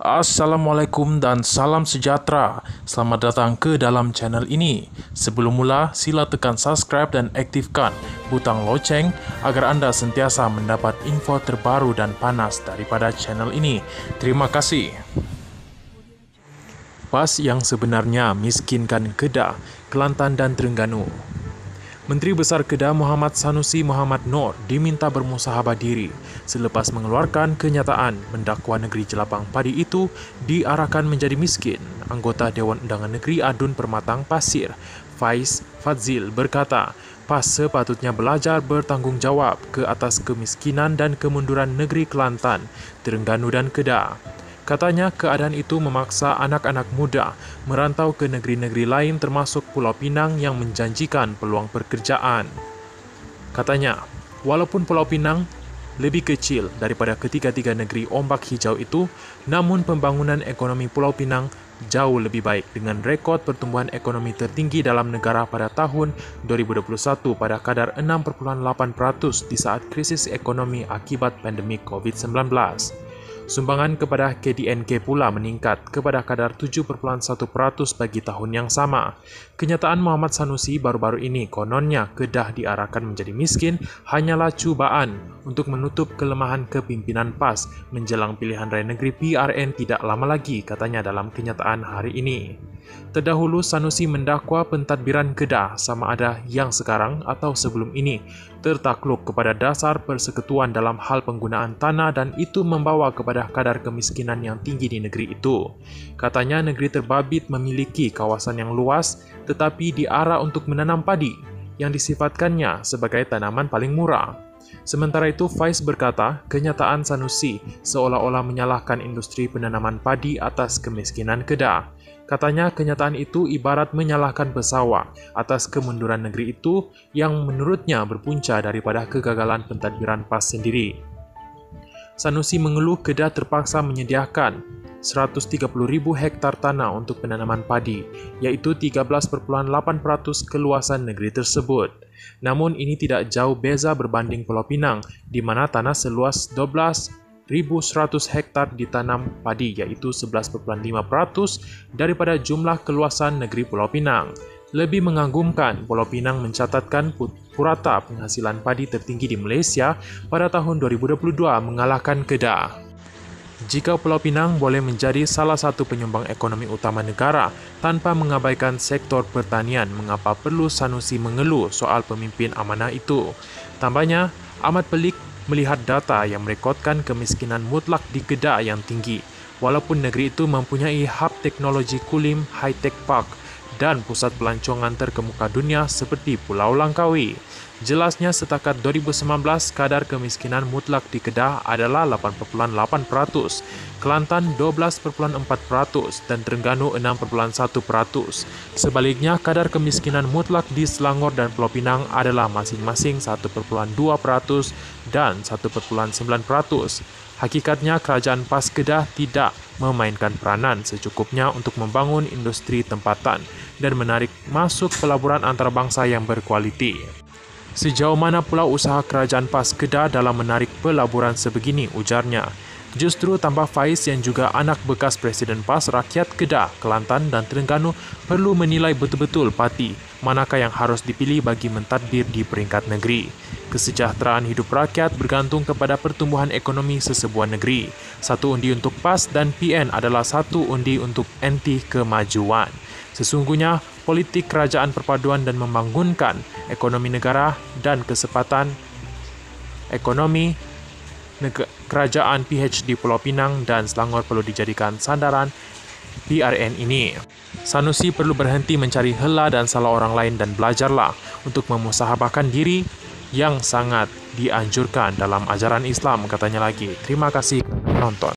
Assalamualaikum dan salam sejahtera. Selamat datang ke dalam channel ini. Sebelum mula, sila tekan subscribe dan aktifkan butang loceng agar anda sentiasa mendapat info terbaru dan panas daripada channel ini. Terima kasih. PAS yang sebenarnya miskinkan Kedah, Kelantan dan Terengganu. Menteri Besar Kedah Muhammad Sanusi Muhammad Noor diminta bermusahabah diri selepas mengeluarkan kenyataan mendakwa negeri jelapang padi itu diarahkan menjadi miskin. Anggota Dewan Undangan Negeri Adun Permatang Pasir, Faiz Fadzil berkata, PAS sepatutnya belajar bertanggungjawab ke atas kemiskinan dan kemunduran negeri Kelantan, Terengganu dan Kedah. Katanya keadaan itu memaksa anak-anak muda merantau ke negeri-negeri lain termasuk Pulau Pinang yang menjanjikan peluang pekerjaan. Katanya, walaupun Pulau Pinang lebih kecil daripada ketiga-tiga negeri ombak hijau itu, namun pembangunan ekonomi Pulau Pinang jauh lebih baik dengan rekod pertumbuhan ekonomi tertinggi dalam negara pada tahun 2021 pada kadar 6,8% di saat krisis ekonomi akibat pandemik COVID-19. Sumbangan kepada KDNK pula meningkat kepada kadar 7,1% bagi tahun yang sama. Kenyataan Muhammad Sanusi baru-baru ini kononnya Kedah diarahkan menjadi miskin hanyalah cubaan untuk menutup kelemahan kepimpinan PAS menjelang pilihan raya negeri PRN tidak lama lagi, katanya dalam kenyataan hari ini. Terdahulu Sanusi mendakwa pentadbiran Kedah sama ada yang sekarang atau sebelum ini tertakluk kepada dasar persekutuan dalam hal penggunaan tanah dan itu membawa kepada kadar kemiskinan yang tinggi di negeri itu. Katanya negeri terbabit memiliki kawasan yang luas tetapi diarah untuk menanam padi yang disifatkannya sebagai tanaman paling murah. Sementara itu, Faiz berkata, kenyataan Sanusi seolah-olah menyalahkan industri penanaman padi atas kemiskinan Kedah. Katanya kenyataan itu ibarat menyalahkan pesawat atas kemunduran negeri itu yang menurutnya berpunca daripada kegagalan pentadbiran PAS sendiri. Sanusi mengeluh Kedah terpaksa menyediakan 130.000 hektar tanah untuk penanaman padi, yaitu 13,8% keluasan negeri tersebut. Namun ini tidak jauh beza berbanding Pulau Pinang, di mana tanah seluas 12.100 hektar ditanam padi, yaitu 11,5% daripada jumlah keluasan negeri Pulau Pinang. Lebih mengagumkan, Pulau Pinang mencatatkan purata penghasilan padi tertinggi di Malaysia pada tahun 2022 mengalahkan Kedah. Jika Pulau Pinang boleh menjadi salah satu penyumbang ekonomi utama negara tanpa mengabaikan sektor pertanian, mengapa perlu Sanusi mengeluh soal pemimpin amanah itu? Tambahnya, amat pelik melihat data yang merekodkan kemiskinan mutlak di Kedah yang tinggi, walaupun negeri itu mempunyai hub teknologi Kulim High-Tech Park dan pusat pelancongan terkemuka dunia seperti Pulau Langkawi. Jelasnya setakat 2019 kadar kemiskinan mutlak di Kedah adalah 8,8%, Kelantan 12,4% dan Terengganu 6,1%. Sebaliknya kadar kemiskinan mutlak di Selangor dan Pulau Pinang adalah masing-masing 1,2% dan 1,9%. Hakikatnya kerajaan PAS Kedah tidak memainkan peranan secukupnya untuk membangun industri tempatan dan menarik masuk pelaburan antarabangsa yang berkualiti. Sejauh mana pula usaha kerajaan PAS Kedah dalam menarik pelaburan sebegini, ujarnya. Justru tanpa Faiz yang juga anak bekas Presiden PAS, rakyat Kedah, Kelantan dan Terengganu perlu menilai betul-betul parti manakah yang harus dipilih bagi mentadbir di peringkat negeri. Kesejahteraan hidup rakyat bergantung kepada pertumbuhan ekonomi sesebuah negeri. Satu undi untuk PAS dan PN adalah satu undi untuk anti kemajuan. Sesungguhnya, politik kerajaan perpaduan dan membangunkan ekonomi negara dan kesempatan ekonomi kerajaan PH di Pulau Pinang dan Selangor perlu dijadikan sandaran PRN ini. Sanusi perlu berhenti mencari hela dan salah orang lain dan belajarlah untuk memusahabahkan diri yang sangat dianjurkan dalam ajaran Islam, katanya lagi. Terima kasih menonton.